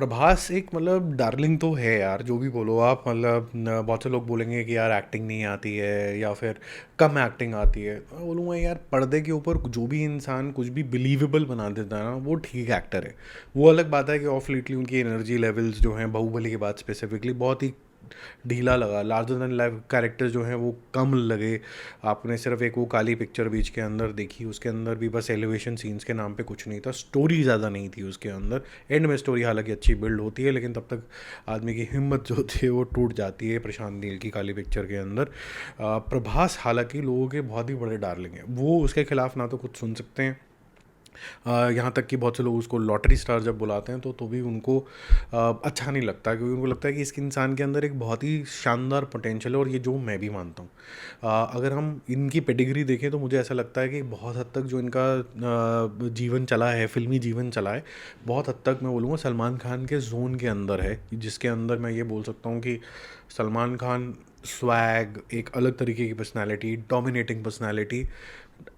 प्रभास एक मतलब डार्लिंग तो है यार, जो भी बोलो आप। मतलब बहुत से लोग बोलेंगे कि यार एक्टिंग नहीं आती है या फिर कम एक्टिंग आती है। मैं बोलूँगा यार, पर्दे के ऊपर जो भी इंसान कुछ भी बिलीवेबल बना देता है ना, वो ठीक एक्टर है। वो अलग बात है कि ऑफ लेटली उनकी एनर्जी लेवल्स जो हैं, बाहुबली के बाद स्पेसिफिकली बहुत ही ढीला लगा। लार्जर देन लाइफ कैरेक्टर जो हैं वो कम लगे। आपने सिर्फ एक वो काली पिक्चर बीच के अंदर देखी, उसके अंदर भी बस एलिवेशन सीन्स के नाम पे कुछ नहीं था, स्टोरी ज़्यादा नहीं थी उसके अंदर। एंड में स्टोरी हालांकि अच्छी बिल्ड होती है, लेकिन तब तक आदमी की हिम्मत जो होती है वो टूट जाती है। प्रशांत नील की काली पिक्चर के अंदर प्रभास हालांकि लोगों के बहुत ही बड़े डार्लिंग हैं। वो उसके खिलाफ ना तो कुछ सुन सकते हैं, यहाँ तक कि बहुत से लोग उसको लॉटरी स्टार जब बुलाते हैं तो भी उनको अच्छा नहीं लगता, क्योंकि उनको लगता है कि इस इंसान के अंदर एक बहुत ही शानदार पोटेंशियल है। और ये जो मैं भी मानता हूँ, अगर हम इनकी पेडिग्री देखें तो मुझे ऐसा लगता है कि बहुत हद तक जो इनका जीवन चला है, फिल्मी जीवन चला है, बहुत हद तक मैं बोलूँगा सलमान खान के जोन के अंदर है। जिसके अंदर मैं ये बोल सकता हूँ कि सलमान खान स्वैग, एक अलग तरीके की पर्सनालिटी, डोमिनेटिंग पर्सनालिटी,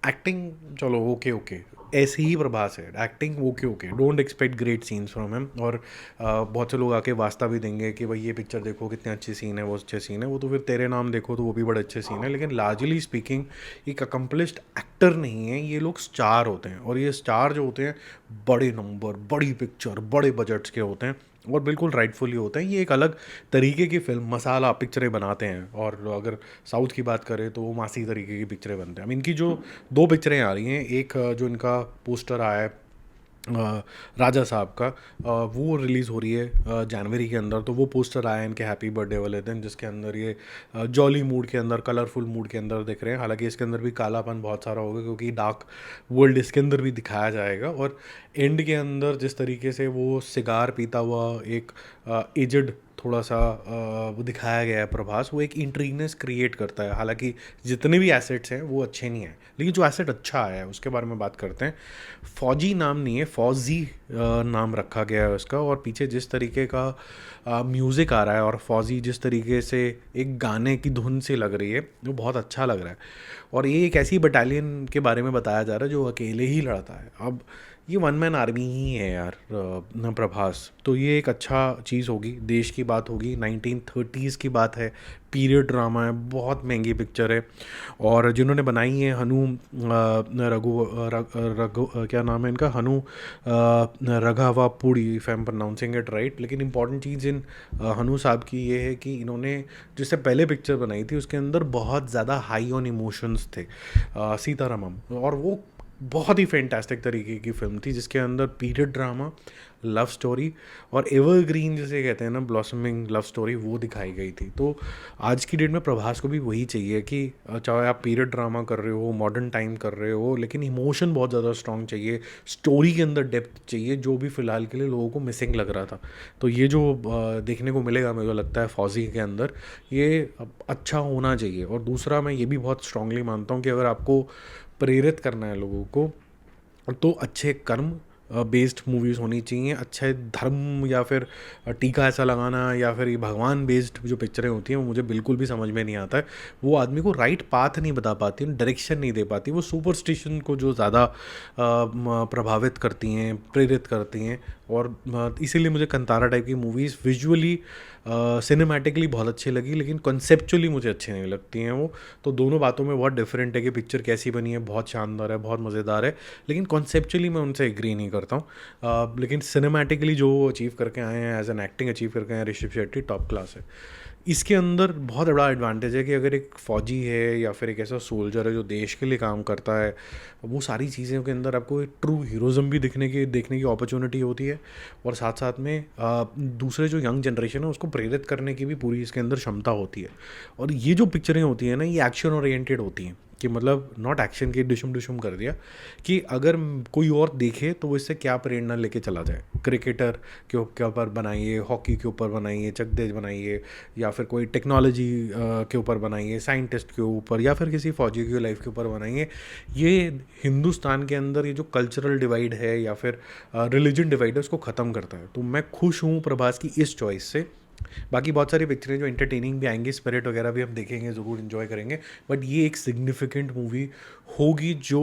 एक्टिंग चलो ओके ओके, ऐसे ही प्रभास है। Acting okay okay, don't expect great scenes from him. और बहुत से लोग आके वास्ता भी देंगे कि भाई ये पिक्चर देखो कितने अच्छे सीन है, वो अच्छे सीन है। वो तो फिर तेरे नाम देखो तो वो भी बड़े अच्छे सीन है, लेकिन लार्जली स्पीकिंग एक अकम्पलिश्ड एक्टर नहीं है। ये लोग स्टार होते हैं, और ये स्टार जो होते हैं बड़े नंबर, बड़ी पिक्चर, बड़े बजट्स के होते हैं, और बिल्कुल राइटफुली होते हैं। ये एक अलग तरीके की फिल्म मसाला पिक्चरें बनाते हैं। और अगर साउथ की बात करें तो वो मासी तरीके की पिक्चरें बनते हैं। अब इनकी जो दो पिक्चरें आ रही हैं, एक जो इनका पोस्टर आया है राजा साहब का, वो रिलीज़ हो रही है जनवरी के अंदर। तो वो पोस्टर आया है इनके हैप्पी बर्थडे वाले दिन, जिसके अंदर ये जॉली मूड के अंदर, कलरफुल मूड के अंदर दिख रहे हैं। हालांकि इसके अंदर भी कालापन बहुत सारा होगा, क्योंकि डार्क वर्ल्ड इसके अंदर भी दिखाया जाएगा। और एंड के अंदर जिस तरीके से वो सिगार पीता हुआ एक एजड थोड़ा सा वो दिखाया गया है प्रभास, वो एक इंट्रीगनेस क्रिएट करता है। हालांकि जितने भी एसेट्स हैं वो अच्छे नहीं हैं, लेकिन जो एसेट अच्छा आया है उसके बारे में बात करते हैं। फौजी नाम नहीं है, फौजी नाम रखा गया है उसका। और पीछे जिस तरीके का म्यूज़िक आ रहा है, और फौजी जिस तरीके से एक गाने की धुन से लग रही है, वो बहुत अच्छा लग रहा है। और ये एक ऐसी बटालियन के बारे में बताया जा रहा है जो अकेले ही लड़ता है। अब ये वन मैन आर्मी ही है यार, न प्रभास। तो ये एक अच्छा चीज़ होगी, देश की बात होगी, 1930s की बात है, पीरियड ड्रामा है, बहुत महंगी पिक्चर है। और जिन्होंने बनाई है हनु रघु रघु क्या नाम है इनका, Hanu Raghavapudi, if I am pronouncing it right. लेकिन इंपॉर्टेंट चीज़ इन हनु साहब की ये है कि इन्होंने जिससे पहले पिक्चर बनाई थी उसके अंदर बहुत ज़्यादा हाई ऑन इमोशंस थे, सीतारामम। और वो बहुत ही फैंटास्टिक तरीके की फिल्म थी, जिसके अंदर पीरियड ड्रामा, लव स्टोरी, और एवरग्रीन जिसे कहते हैं ना, ब्लॉसमिंग लव स्टोरी, वो दिखाई गई थी। तो आज की डेट में प्रभास को भी वही चाहिए कि चाहे आप पीरियड ड्रामा कर रहे हो, मॉडर्न टाइम कर रहे हो, लेकिन इमोशन बहुत ज़्यादा स्ट्रॉन्ग चाहिए, स्टोरी के अंदर डेप्थ चाहिए, जो भी फ़िलहाल के लिए लोगों को मिसिंग लग रहा था। तो ये जो देखने को मिलेगा मुझे लगता है फौजी के अंदर, ये अच्छा होना चाहिए। और दूसरा, मैं ये भी बहुत स्ट्रांगली मानता हूँ कि अगर आपको प्रेरित करना है लोगों को, तो अच्छे कर्म बेस्ड मूवीज़ होनी चाहिए। अच्छे धर्म या फिर टीका ऐसा लगाना या फिर ये भगवान बेस्ड जो पिक्चरें होती हैं, वो मुझे बिल्कुल भी समझ में नहीं आता है। वो आदमी को राइट पाथ नहीं बता पाती, डायरेक्शन नहीं दे पाती। वो सुपरस्टिशन को जो ज़्यादा प्रभावित करती हैं, प्रेरित करती हैं। और इसीलिए मुझे कंतारा टाइप की मूवीज़ विजुअली सिनेमैटिकली बहुत अच्छी लगी, लेकिन कॉन्सेप्चुअली मुझे अच्छी नहीं लगती हैं वो। तो दोनों बातों में बहुत डिफरेंट है कि पिक्चर कैसी बनी है, बहुत शानदार है, बहुत मज़ेदार है, लेकिन कॉन्सेप्चुअली मैं उनसे एग्री नहीं करता हूँ। लेकिन सिनेमैटिकली जो वो अचीव करके आए हैं, एज एन एक्टिंग अचीव करके आए हैं ऋषभ शेट्टी, टॉप क्लास है। इसके अंदर बहुत बड़ा एडवांटेज है कि अगर एक फ़ौजी है या फिर एक ऐसा सोल्जर है जो देश के लिए काम करता है, वो सारी चीज़ों के अंदर आपको एक ट्रू हीरोज़म भी देखने की अपॉर्चुनिटी होती है। और साथ साथ में दूसरे जो यंग जनरेशन है उसको प्रेरित करने की भी पूरी इसके अंदर क्षमता होती है। और ये जो पिक्चरें होती हैं ना, ये एक्शन ओरिएंटेड होती हैं, कि मतलब नॉट एक्शन की डिशुम डिशुम कर दिया, कि अगर कोई और देखे तो वो इससे क्या प्रेरणा लेके चला जाए। क्रिकेटर के ऊपर बनाइए, हॉकी के ऊपर बनाइए, चकदेज बनाइए, या फिर कोई टेक्नोलॉजी के ऊपर बनाइए, साइंटिस्ट के ऊपर, या फिर किसी फौजी की लाइफ के ऊपर बनाइए। ये हिंदुस्तान के अंदर ये जो कल्चरल डिवाइड है या फिर रिलीजन डिवाइड है, उसको ख़त्म करता है। तो मैं खुश हूँ प्रभास की इस चॉइस से। बाकी बहुत सारी पिक्चरें जो एंटरटेनिंग भी आएंगी, स्पिरिट वगैरह भी हम देखेंगे, ज़रूर इन्जॉय करेंगे, बट ये एक सिग्निफिकेंट मूवी होगी जो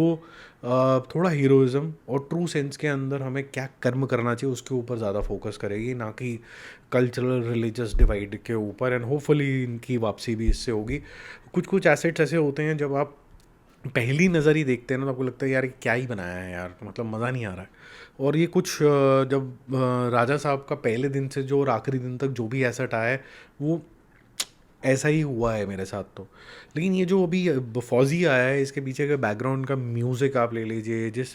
थोड़ा हीरोइज़्म और ट्रू सेंस के अंदर हमें क्या कर्म करना चाहिए उसके ऊपर ज़्यादा फोकस करेगी, ना कि कल्चरल रिलीजियस डिवाइड के ऊपर। एंड होपफुली इनकी वापसी भी इससे होगी। कुछ कुछ एसेट्स ऐसे होते हैं जब आप पहली नज़र ही देखते हैं ना तो आपको लगता है यार ये क्या ही बनाया है यार, मतलब मज़ा नहीं आ रहा है। और ये कुछ जब राजा साहब का पहले दिन से जो और आखिरी दिन तक जो भी एसेट आया है वो ऐसा ही हुआ है मेरे साथ तो। लेकिन ये जो अभी फौजी आया है इसके पीछे का बैकग्राउंड का म्यूज़िक आप ले लीजिए, जिस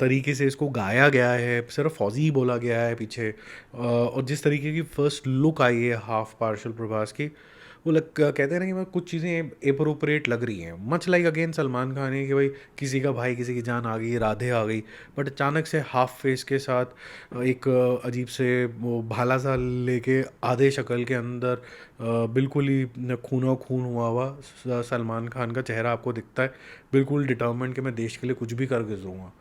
तरीके से इसको गाया गया है, सिर्फ फौजी ही बोला गया है पीछे, और जिस तरीके की फर्स्ट लुक आई है हाफ पार्शल प्रभास की, वो कहते हैं ना कि मैं कुछ चीज़ें अप्रोप्रिएट लग रही हैं, much like again Salman Khan है कि भाई किसी का भाई किसी की जान आ गई, राधे आ गई, बट अचानक से हाफ फेस के साथ एक अजीब से वो भाला सा लेके आधे शक्ल के अंदर बिल्कुल ही खूनो खून हुआ हुआ सलमान खान का चेहरा आपको दिखता है, बिल्कुल डिटर्मेंट कि मैं देश के लिए कुछ भी करके दूंगा।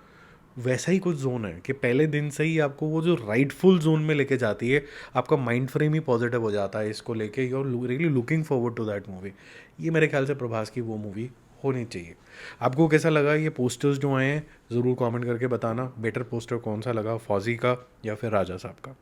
वैसा ही कुछ जोन है कि पहले दिन से ही आपको वो जो राइटफुल जोन में लेके जाती है, आपका माइंड फ्रेम ही पॉजिटिव हो जाता है इसको लेके, you are really looking forward to that movie. ये मेरे ख्याल से प्रभास की वो मूवी होनी चाहिए। आपको कैसा लगा ये पोस्टर्स जो आए हैं, ज़रूर कमेंट करके बताना, बेटर पोस्टर कौन सा लगा, फौजी का या फिर राजा साहब का।